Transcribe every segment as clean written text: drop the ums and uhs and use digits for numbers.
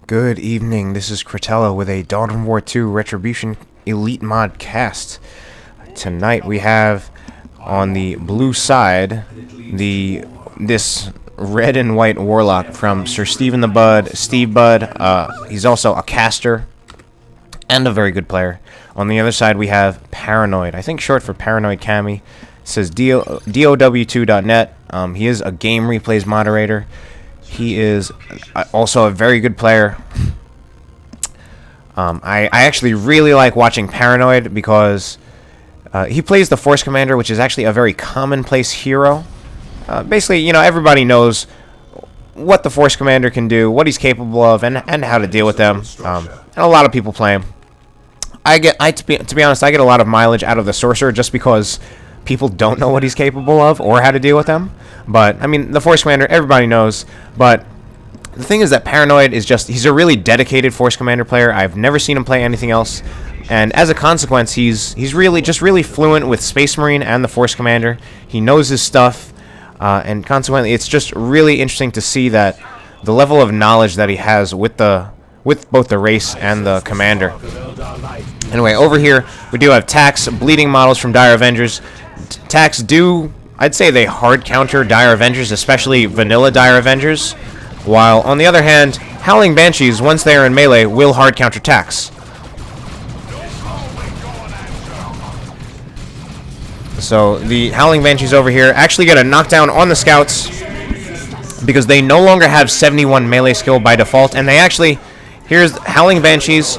Good evening, this is Cretella with a Dawn of War 2 Retribution Elite Mod cast. Tonight we have, on the blue side, this red and white Warlock from Sir Stevebud. He's also a caster and a very good player. On the other side we have Paranoid, I think short for Paranoid Cami. It says DOW2.net. He is a game replays moderator. He is also a very good player. I actually really like watching Paranoid because he plays the Force Commander, which is actually a very commonplace hero. Basically, you know, everybody knows what the Force Commander can do, what he's capable of, and how to deal with them. And a lot of people play him. To be honest, I get a lot of mileage out of the Sorcerer just because people don't know what he's capable of or how to deal with them. But, I mean, the Force Commander, everybody knows. But the thing is that Paranoid is he's a really dedicated Force Commander player. I've never seen him play anything else. And as a consequence, he's really fluent with Space Marine and the Force Commander. He knows his stuff. And consequently, it's just really interesting to see that the level of knowledge that he has with both the race and the commander. Anyway, over here, we do have Tax, bleeding models from Dire Avengers. Tax I'd say they hard counter Dire Avengers, especially vanilla Dire Avengers, while on the other hand, Howling Banshees, once they are in melee, will hard counter Tax. So the Howling Banshees over here actually get a knockdown on the scouts because they no longer have 71 melee skill by default, and here's Howling Banshees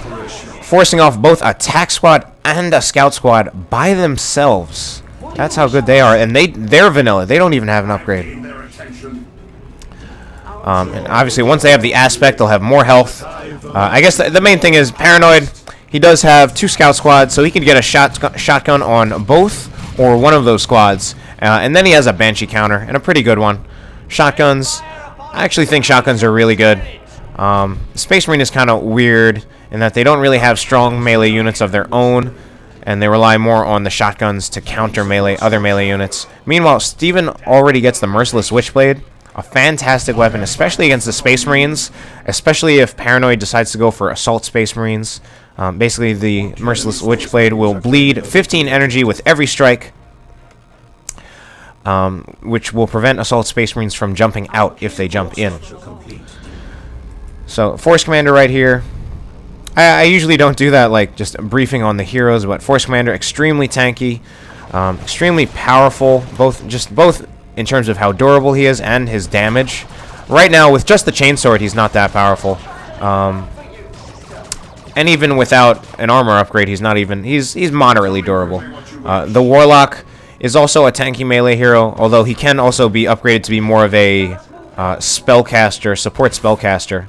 forcing off both a Tax squad and a scout squad by themselves. That's how good they are, and they're vanilla. They don't even have an upgrade. And obviously, once they have the aspect, they'll have more health. I guess the main thing is Paranoid. He does have 2 scout squads, so he can get a shotgun on both or one of those squads. And then he has a Banshee counter, and a pretty good one. Shotguns, I actually think shotguns are really good. Space Marine is kind of weird in that they don't really have strong melee units of their own, and they rely more on the shotguns to counter other melee units. Meanwhile, Steven already gets the Merciless Witchblade, a fantastic weapon, especially against the Space Marines, especially if Paranoid decides to go for Assault Space Marines. Basically, the Merciless Witchblade will bleed 15 energy with every strike, which will prevent Assault Space Marines from jumping out if they jump in. So, Force Commander right here. I usually don't do that, like just briefing on the heroes, but Force Commander, extremely tanky, extremely powerful, both in terms of how durable he is and his damage. Right now, with just the Chainsword, he's not that powerful. And even without an armor upgrade, he's moderately durable. The Warlock is also a tanky melee hero, although he can also be upgraded to be more of a spellcaster, support spellcaster.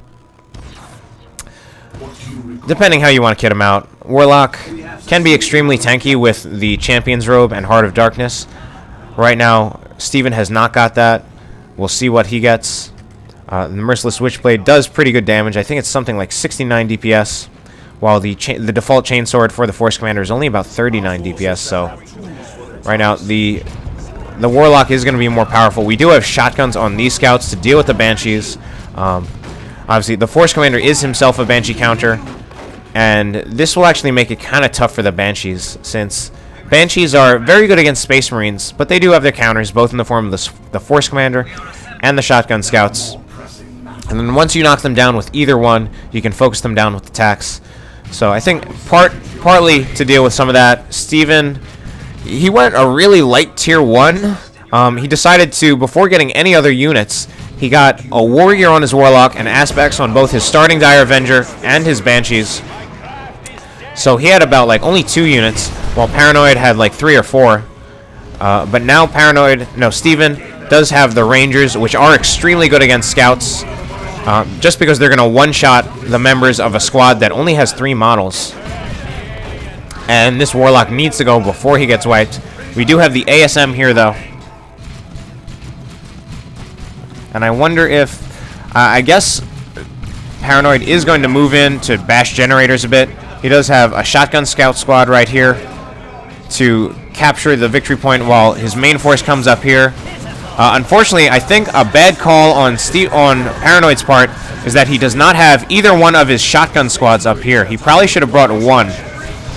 Depending how you want to kit him out. Warlock can be extremely tanky with the Champion's Robe and Heart of Darkness. Right now, Steven has not got that. We'll see what he gets. The Merciless Witchblade does pretty good damage. I think it's something like 69 DPS, while the default Chainsword for the Force Commander is only about 39 DPS. So right now, the Warlock is going to be more powerful. We do have shotguns on these scouts to deal with the Banshees. Obviously, the Force Commander is himself a Banshee counter, and this will actually make it kind of tough for the Banshees, since Banshees are very good against Space Marines, but they do have their counters, both in the form of the Force Commander and the Shotgun Scouts. And then once you knock them down with either one, you can focus them down with the Tax. So I think partly to deal with some of that, Steven, he went a really light tier 1. He decided to, before getting any other units, he got a Warrior on his Warlock and aspects on both his starting Dire Avenger and his Banshees. So he had about only 2 units, while Paranoid had 3 or 4. But now Steven does have the Rangers, which are extremely good against Scouts, just because they're going to one-shot the members of a squad that only has 3 models. And this Warlock needs to go before he gets wiped. We do have the ASM here, though. And I wonder if, I guess Paranoid is going to move in to bash generators a bit. He does have a Shotgun Scout squad right here to capture the victory point while his main force comes up here. Unfortunately, I think a bad call on Paranoid's part is that he does not have either one of his shotgun squads up here. He probably should have brought one.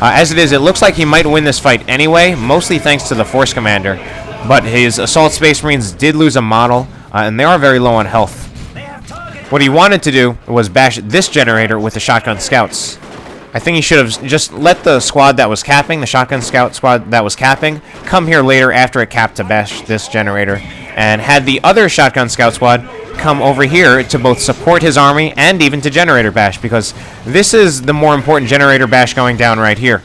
As it is, it looks like he might win this fight anyway, mostly thanks to the Force Commander. But his Assault Space Marines did lose a model, and they are very low on health. What he wanted to do was bash this generator with the shotgun scouts. I think he should have just let the squad that was capping, the shotgun scout squad that was capping, come here later after it capped to bash this generator, and had the other shotgun scout squad come over here to both support his army and even to generator bash, because this is the more important generator bash going down right here,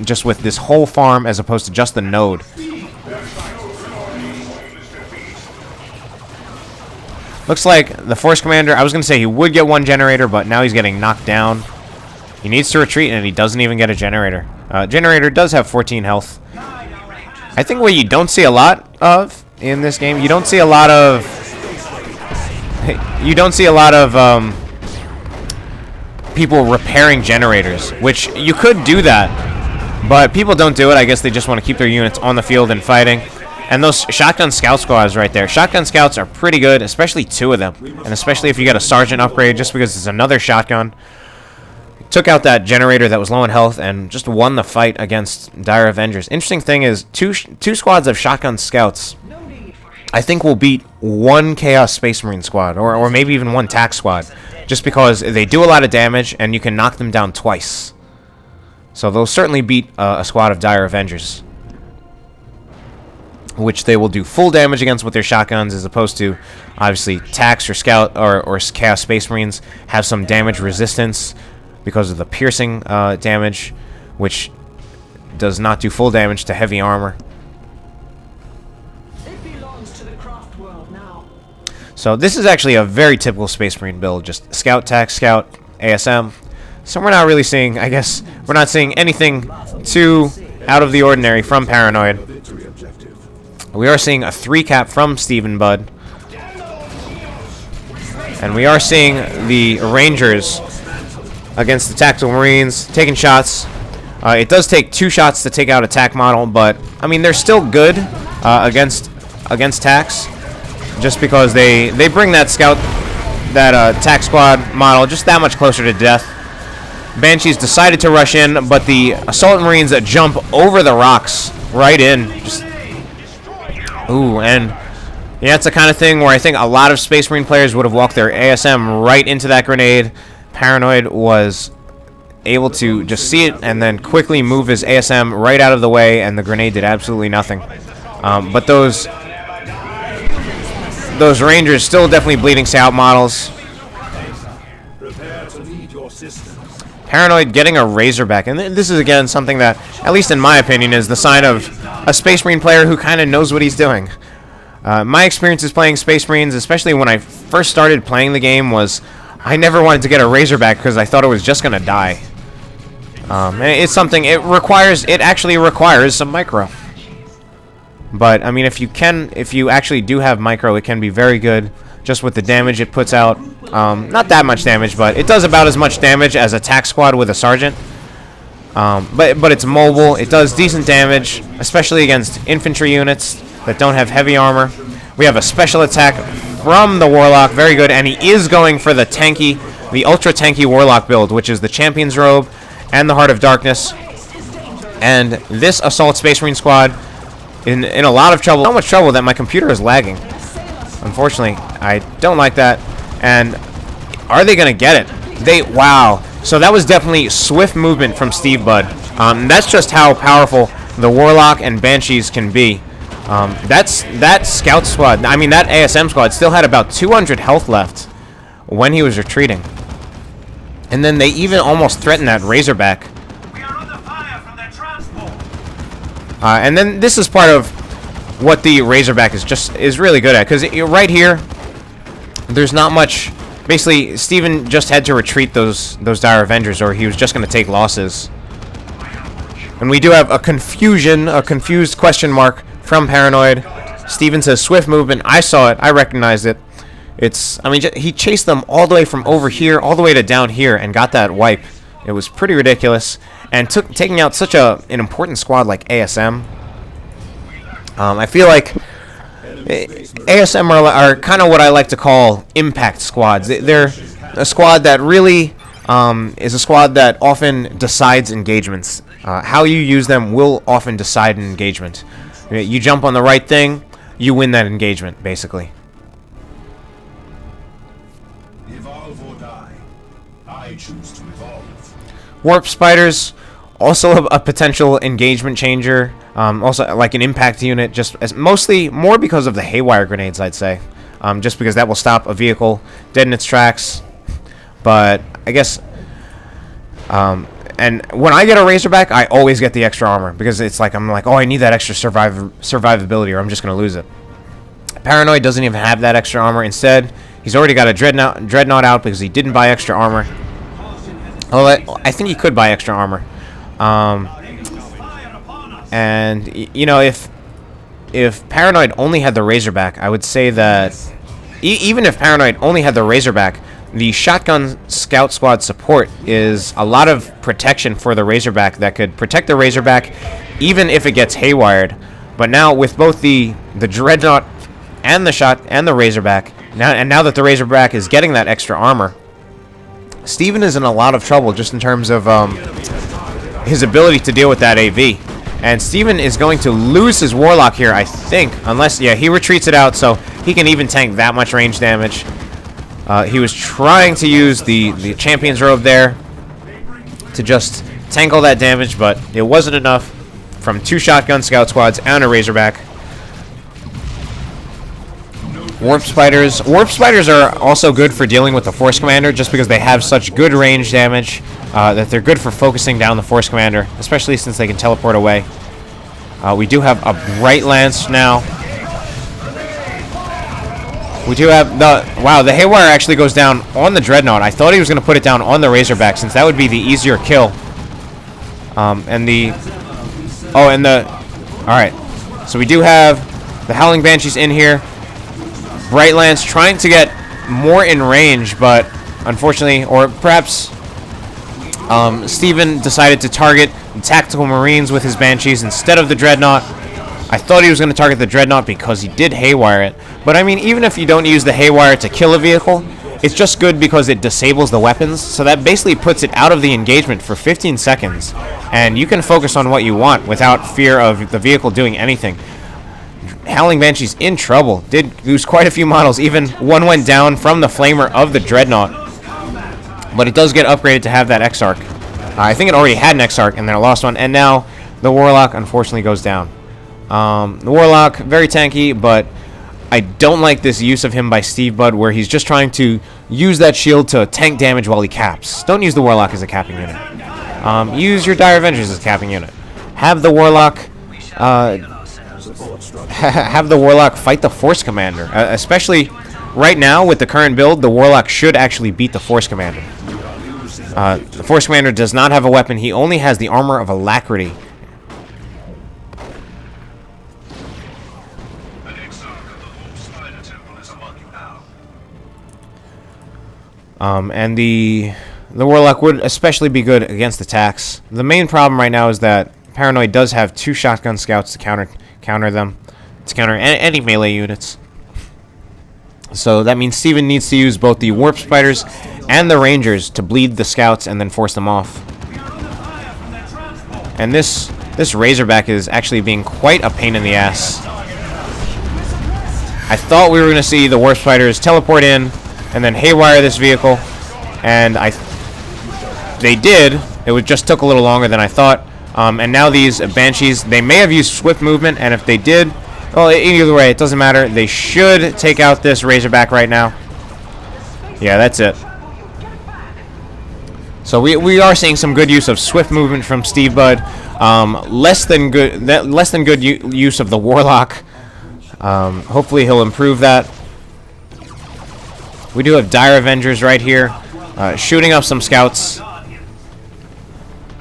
just with this whole farm as opposed to just the node. Looks like the Force Commander, I was going to say he would get one generator, but now he's getting knocked down. He needs to retreat, and he doesn't even get a generator. Generator does have 14 health. I think what you don't see a lot of in this game, you don't see a lot of people repairing generators, which you could do that, but people don't do it. I guess they just want to keep their units on the field and fighting. And those shotgun scout squads right there, shotgun scouts are pretty good, especially two of them, and especially if you get a sergeant upgrade, just because it's another shotgun. Took out that generator that was low in health and just won the fight against Dire Avengers. Interesting thing is, two squads of shotgun scouts, I think, will beat one Chaos Space Marine squad, or maybe even one TAC squad, just because they do a lot of damage and you can knock them down twice. So they'll certainly beat a squad of Dire Avengers, which they will do full damage against with their shotguns, as opposed to, obviously, TACs or Scout or Chaos Space Marines have some damage resistance because of the piercing damage, which does not do full damage to heavy armor. It belongs to the craft world now. So this is actually a very typical Space Marine build, just Scout, TAC, Scout, ASM. So we're not really seeing, I guess, we're not seeing anything too out of the ordinary from Paranoid. We are seeing a 3-cap from Stevebud. And we are seeing the Rangers against the Tactical Marines taking shots. It does take 2 shots to take out a TAC model, but I mean, they're still good against TACs, just because they bring that Scout, that TAC squad model just that much closer to death. Banshees decided to rush in, but the Assault Marines that jump over the rocks right in. Just, ooh, and yeah, it's the kind of thing where I think a lot of Space Marine players would have walked their ASM right into that grenade. Paranoid was able to just see it and then quickly move his ASM right out of the way, and the grenade did absolutely nothing. But those Rangers still definitely bleeding Scout models. Paranoid getting a Razorback, and this is again something that, at least in my opinion, is the sign of a Space Marine player who kind of knows what he's doing. My experiences playing Space Marines, especially when I first started playing the game, was I never wanted to get a Razorback because I thought it was just going to die. And it's something, it actually requires some micro. But, I mean, if you actually do have micro, it can be very good, just with the damage it puts out. Not that much damage, but it does about as much damage as a TAC squad with a sergeant. But it's mobile, it does decent damage, especially against infantry units that don't have heavy armor. We have a special attack from the Warlock, very good, and he is going for the ultra tanky Warlock build, which is the Champion's Robe and the Heart of Darkness. And this Assault Space Marine squad in a lot of trouble, so much trouble that my computer is lagging. Unfortunately, I don't like that. And are they going to get it? Wow. So that was definitely swift movement from Stevebud. That's just how powerful the Warlock and Banshees can be. That Scout squad, I mean that ASM squad, still had about 200 health left when he was retreating. And then they even almost threatened that Razorback. We are under fire from their transport. And then this is part of what the Razorback is really good at, because right here, there's not much. Basically, Steven just had to retreat those Dire Avengers, or he was just going to take losses. And we do have a confused question mark from Paranoid. Steven says swift movement. I saw it. I recognized it. I mean, he chased them all the way from over here, all the way to down here, and got that wipe. It was pretty ridiculous. And taking out such an important squad like ASM. I feel like ASM are kind of what I like to call impact squads. They're a squad that really is a squad that often decides engagements. How you use them will often decide an engagement. You jump on the right thing, you win that engagement, basically. Evolve or die. I choose to evolve. Warp spiders, also a potential engagement changer. Also like an impact unit, just as mostly more because of the haywire grenades, I'd say. Just because that will stop a vehicle dead in its tracks. But I guess, and when I get a Razorback, I always get the extra armor because it's like I'm like, oh, I need that extra survivability, or I'm just gonna lose it. Paranoid doesn't even have that extra armor. Instead, he's already got a dreadnought out because he didn't buy extra armor. Oh, I think he could buy extra armor. And you know, if Paranoid only had the Razorback, I would say that even if Paranoid only had the Razorback, the Shotgun Scout Squad support is a lot of protection for the Razorback that could protect the Razorback even if it gets haywired. But now with both the Dreadnought and the Razorback, now that the Razorback is getting that extra armor, Steven is in a lot of trouble just in terms of his ability to deal with that AV. And Steven is going to lose his Warlock here, I think, unless, yeah, he retreats it out, so he can even tank that much range damage. He was trying to use the Champion's Robe there to just tank all that damage, but it wasn't enough from 2 Shotgun Scout Squads and a Razorback. Warp Spiders. Warp Spiders are also good for dealing with the Force Commander just because they have such good range damage that they're good for focusing down the Force Commander, especially since they can teleport away. We do have a Bright Lance now. We do have the... Wow, the Haywire actually goes down on the Dreadnought. I thought he was going to put it down on the Razorback since that would be the easier kill. And the... Oh, and the... Alright. So we do have the Howling Banshees in here. Bright Lance trying to get more in range, but unfortunately, or perhaps Steven decided to target the Tactical Marines with his Banshees instead of the Dreadnought. I thought he was going to target the Dreadnought because he did haywire it. But I mean, even if you don't use the haywire to kill a vehicle, it's just good because it disables the weapons. So that basically puts it out of the engagement for 15 seconds. And you can focus on what you want without fear of the vehicle doing anything. Howling Banshee's in trouble. Did lose quite a few models. Even one went down from the flamer of the Dreadnought. But it does get upgraded to have that Exarch. I think it already had an Exarch and then I lost one. And now the Warlock unfortunately goes down. The Warlock, very tanky, but I don't like this use of him by Stevebud where he's just trying to use that shield to tank damage while he caps. Don't use the Warlock as a capping unit. Use your Dire Avengers as a capping unit. Have the Warlock... have the Warlock fight the Force Commander. Especially right now with the current build, the Warlock should actually beat the Force Commander. The Force Commander does not have a weapon. He only has the armor of Alacrity. And the Warlock would especially be good against attacks. The main problem right now is that Paranoid does have 2 Shotgun Scouts to counter them, to counter any melee units. So that means Steven needs to use both the Warp Spiders and the Rangers to bleed the Scouts and then force them off. And this Razorback is actually being quite a pain in the ass. I thought we were going to see the Warp Spiders teleport in and then haywire this vehicle, and they did. It just took a little longer than I thought. And now these Banshees, they may have used swift movement, and if they did, well, either way, it doesn't matter. They should take out this Razorback right now. Yeah, that's it. So we are seeing some good use of swift movement from Stevebud. Less than good use of the Warlock. Hopefully he'll improve that. We do have Dire Avengers right here, shooting up some Scouts.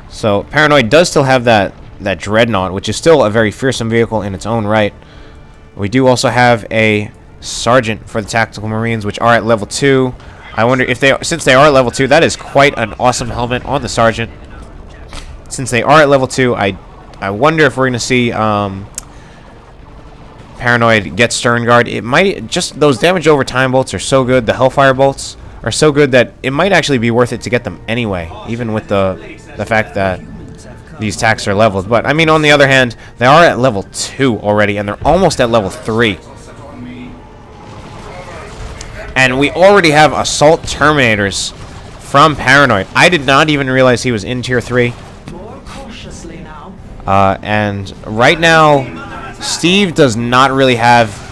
So Paranoid does still have that Dreadnought, which is still a very fearsome vehicle in its own right. We do also have a Sergeant for the Tactical Marines, which are at level 2. I wonder if since they are at level 2, that is quite an awesome helmet on the Sergeant. Since they are at level 2, I wonder if we're going to see Paranoid get Stern Guard. It might, just those damage over time bolts are so good. The Hellfire bolts are so good that it might actually be worth it to get them anyway, even with the fact that these attacks are leveled. But I mean, on the other hand, they are at level 2 already, and they're almost at level 3. And we already have Assault Terminators from Paranoid. I did not even realize he was in Tier 3. More cautiously now. And right now, Steve does not really have...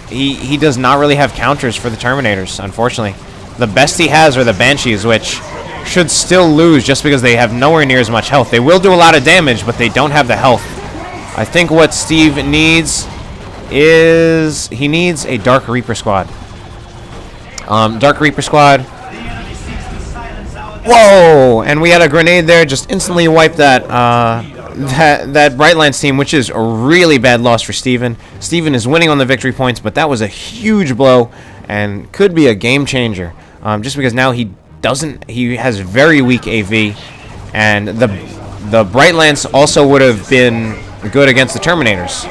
He does not really have counters for the Terminators, unfortunately. The best he has are the Banshees, which should still lose just because they have nowhere near as much health. They will do a lot of damage, but they don't have the health. I think what Steve needs is... he needs a Dark Reaper squad. Dark Reaper squad. Whoa! And we had a grenade there, just instantly wiped that that Brightlands team, which is a really bad loss for Steven. Steven is winning on the victory points, but that was a huge blow and could be a game changer. Just because now he has very weak AV, and the Brightlands also would have been good against the Terminators.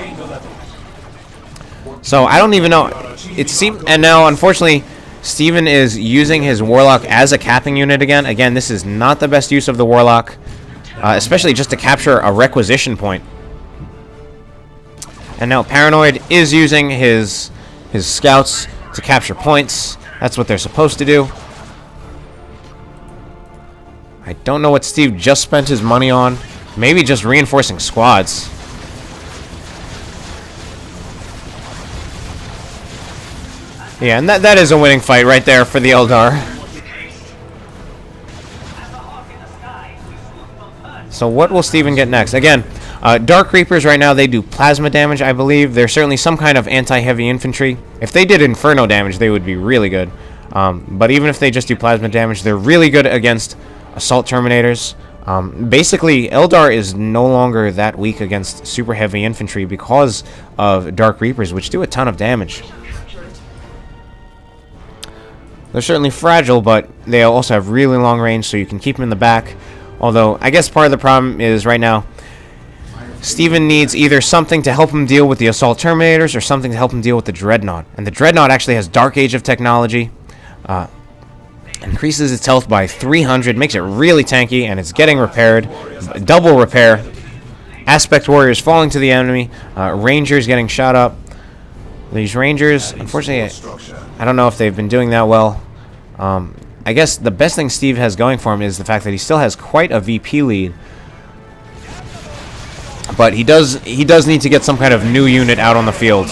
So I don't even know. It seemed, and now unfortunately, Steven is using his Warlock as a capping unit again. Again, this is not the best use of the Warlock, especially just to capture a requisition point. And now Paranoid is using his scouts to capture points. That's what they're supposed to do. I don't know what Steve just spent his money on. Maybe just reinforcing squads. Yeah, and that is a winning fight right there for the Eldar. So what will Steven get next? Again, Dark Reapers right now, they do plasma damage, I believe. They're certainly some kind of anti-heavy infantry. If they did Inferno damage, they would be really good. But even if they just do plasma damage, they're really good against Assault Terminators. Basically, Eldar is no longer that weak against super heavy infantry because of Dark Reapers, which do a ton of damage. They're certainly fragile, but they also have really long range, so you can keep them in the back. Although, I guess part of the problem is right now, Steven needs either something to help him deal with the Assault Terminators or something to help him deal with the Dreadnought. And the Dreadnought actually has Dark Age of technology. Increases its health by 300, makes it really tanky, and it's getting repaired. Double repair. Aspect Warriors falling to the enemy. Rangers getting shot up. These Rangers, unfortunately, I don't know if they've been doing that well. I guess the best thing Steve has going for him is the fact that he still has quite a VP lead. But he does need to get some kind of new unit out on the field.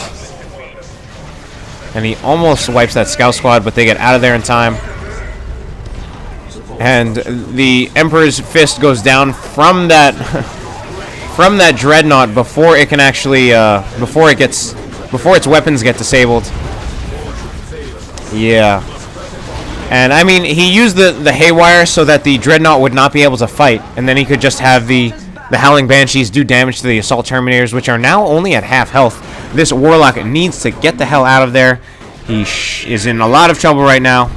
And he almost wipes that scout squad, but they get out of there in time. And the Emperor's Fist goes down from that from that Dreadnought before it can actually before its weapons get disabled. Yeah. And I mean, he used the Haywire so that the Dreadnought would not be able to fight, and then he could just have the Howling Banshees do damage to the Assault Terminators, which are now only at half health. This Warlock needs to get the hell out of there. He is in a lot of trouble right now.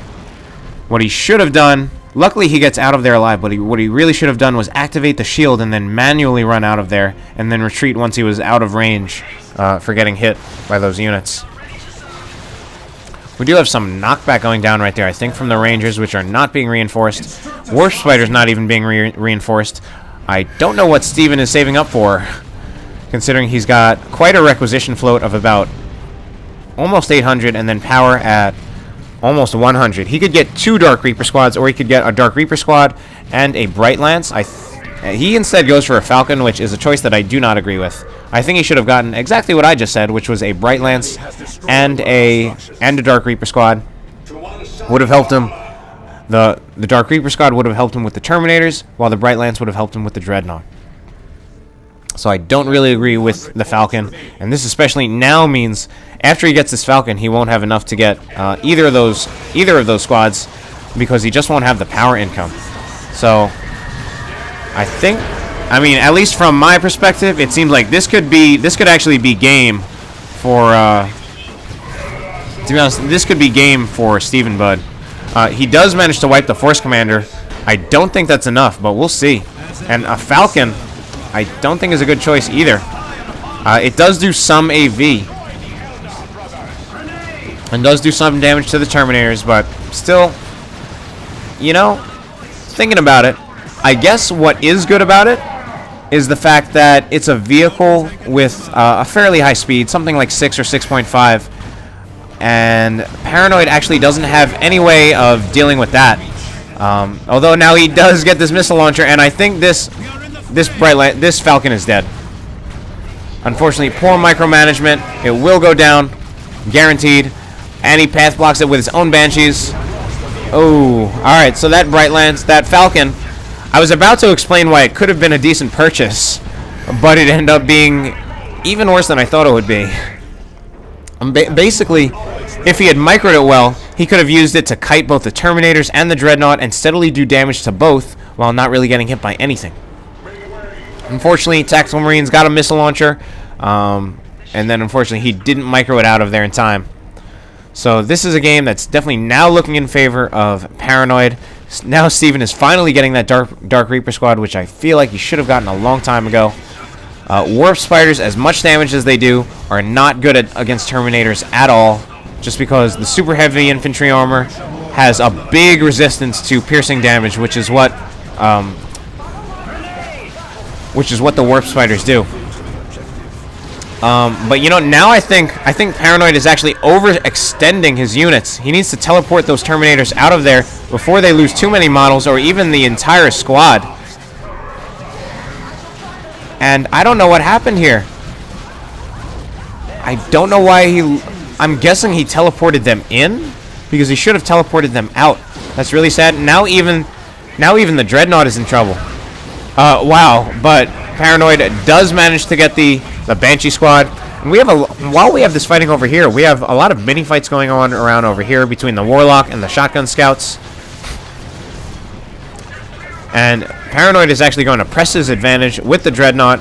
What he should have done, luckily he gets out of there alive, but what he really should have done was activate the shield and then manually run out of there, and then retreat once he was out of range for getting hit by those units. We do have some knockback going down right there, I think, from the Rangers, which are not being reinforced. Warp Spider's not even being reinforced. I don't know what Steven is saving up for, considering he's got quite a requisition float of about almost 800 and then power at almost 100. He could get 2 Dark Reaper squads, or he could get a Dark Reaper squad and a Bright Lance. He instead goes for a Falcon, which is a choice that I do not agree with. I think he should have gotten exactly what I just said, which was a Bright Lance and a Dark Reaper squad. Would have helped him. The Dark Reaper squad would have helped him with the Terminators, while the Bright Lance would have helped him with the Dreadnought. So I don't really agree with the Falcon, and this especially now means after he gets this Falcon, he won't have enough to get either of those squads, because he just won't have the power income. So I think, I mean, at least from my perspective, it seems like this could actually be game for to be honest, this could be game for Stevebud. He does manage to wipe the Force Commander. I don't think that's enough, but we'll see. And a Falcon, I don't think is a good choice either. It does do some AV. and does do some damage to the Terminators, but still, you know, thinking about it, I guess what is good about it is the fact that it's a vehicle with a fairly high speed, something like 6 or 6.5, and Paranoid actually doesn't have any way of dealing with that. Although now he does get this missile launcher, and I think this Falcon is dead. Unfortunately, poor micromanagement. It will go down, guaranteed. And he path blocks it with his own Banshees. Oh, all right. So that that Falcon. I was about to explain why it could have been a decent purchase, but it ended up being even worse than I thought it would be. Basically, if he had microed it well, he could have used it to kite both the Terminators and the Dreadnought and steadily do damage to both while not really getting hit by anything. Unfortunately, Tactical Marines got a missile launcher, and then unfortunately he didn't micro it out of there in time. So this is a game that's definitely now looking in favor of Paranoid. Now Steven is finally getting that Dark Reaper squad, which I feel like he should have gotten a long time ago. Warp Spiders, as much damage as they do, are not good against Terminators at all, just because the super heavy infantry armor has a big resistance to piercing damage, which is what the Warp Spiders do. But you know, now I think Paranoid is actually overextending his units. He needs to teleport those Terminators out of there before they lose too many models or even the entire squad. And I don't know what happened here. I don't know why I'm guessing he teleported them in because he should have teleported them out. That's really sad. Now even the Dreadnought is in trouble. Wow, but Paranoid does manage to get the Banshee squad. And we have while we have this fighting over here, we have a lot of mini fights going on around over here between the Warlock and the Shotgun Scouts. And Paranoid is actually going to press his advantage with the Dreadnought.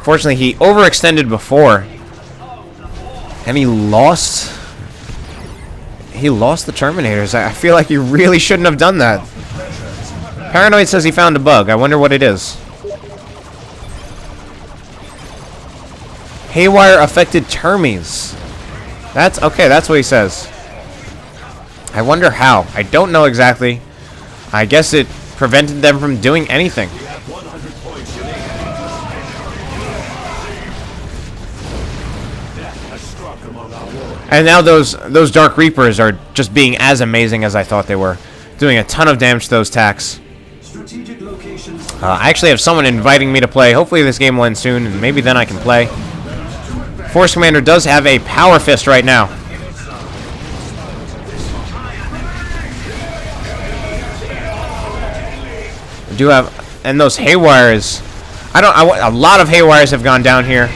Fortunately, he overextended before, and he lost the Terminators. I feel like he really shouldn't have done that. Paranoid says he found a bug. I wonder what it is. Haywire affected Termies. That's okay, that's what he says. I wonder how. I don't know exactly. I guess it prevented them from doing anything. And now those Dark Reapers are just being as amazing as I thought they were. Doing a ton of damage to those tacks. I actually have someone inviting me to play. Hopefully this game will end soon, and maybe then I can play. Force Commander does have a Power Fist right now. Do have, and those Haywires. A lot of Haywires have gone down here.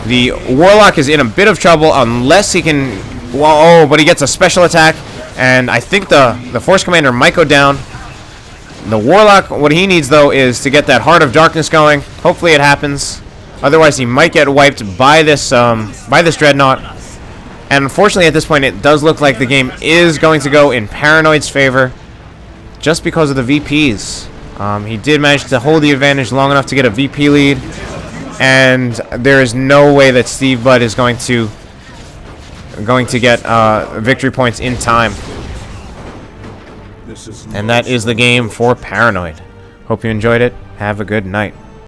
The Warlock is in a bit of trouble unless he can. Well, oh, but he gets a special attack, and I think the Force Commander might go down. The Warlock, what he needs though, is to get that Heart of Darkness going. Hopefully, it happens. Otherwise, he might get wiped by this Dreadnought. And unfortunately, at this point, it does look like the game is going to go in Paranoid's favor, just because of the VPs. He did manage to hold the advantage long enough to get a VP lead, and there is no way that Stevebud is going to get victory points in time. And that is the game for Paranoid. Hope you enjoyed it. Have a good night.